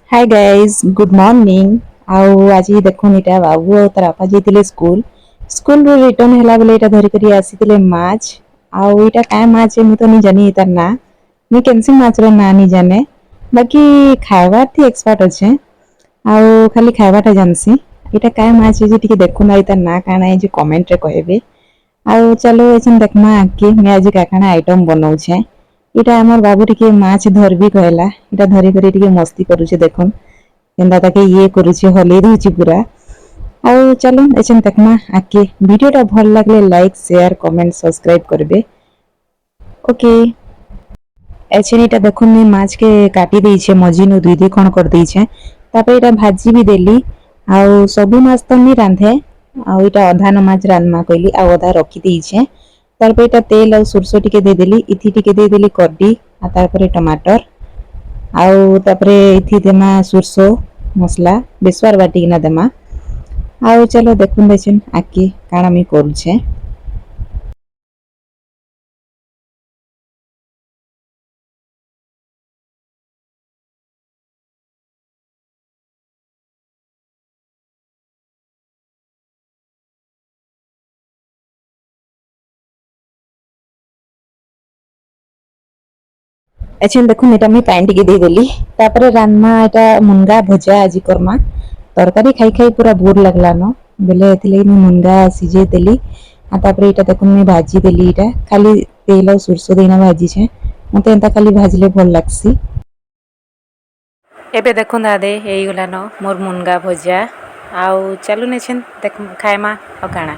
Hi guys good morning. आउ आज देखुन इटा बाबू और तार बापा जाइतिले स्कूल रो रिटर्न हैला बेले इटा धरि करी आसीतिले माछ। आउ इटा काय माछ मु तो नि जानी इतार ना। मु केनसी माछ रो ना नि जाने। बाकी खाइबा थी एक्सपर्ट अच्छे। आउ खाली खाइबाटा जानसी। इटा काय माछ जे टिके देखुन इतार ना काना ए जे कमेंट रे कहबे। आउ चलो एछन देखमा आके मैं आज का काना आइटम बनाउछे। इटा हमर बाबू टिके माछ धरबी कहला इटा धरि करी टिके मस्ती करूछे देखुन केनता ताके ये करूछे हले दउछि पूरा। आउ चलो एछन देखमा आके वीडियोटा भल लागले लाइक शेयर कमेंट सब्सक्राइब करबे। ओके एछन इटा देखुन मैं माछ के काटी देइछे मजिनो दुई दुई खण कर देइछे तापर इटा भाजी भी देली। आउ सबु माछ तो नि रांधे आउ इटा अधा न माछ रांधमा कहली आउ अधा रखी देइछे। तारपर इटा तेल आउ सुरसो टिके दे देली इथि टिके दे देली कड्डी आ तारपर टमाटर आउ तापरे इथि देमा सुरसो मसला बेसवार बाटिकिना देमा। आउ चलो देखुन देछन आके काଣା मी करूछे। एछन देखुन एटा मी पानी टिके दे देली तापरे रानमा एटा मुनगा भजा आजि करमा। तरकारी खाई खाई पूरा बोर लागला न बेले एथिले मी मुनगा सिझे देली आ तापरे इटा देखुन मी भाजी देली इटा खाली तेल और सुरसो देना भाजी छे मते एंता खाली भाजले भल लागसी। एबे देखुन दादे एई गला न मोर मुनगा भजा आउ चलु नेछन देख खायमा और काଣା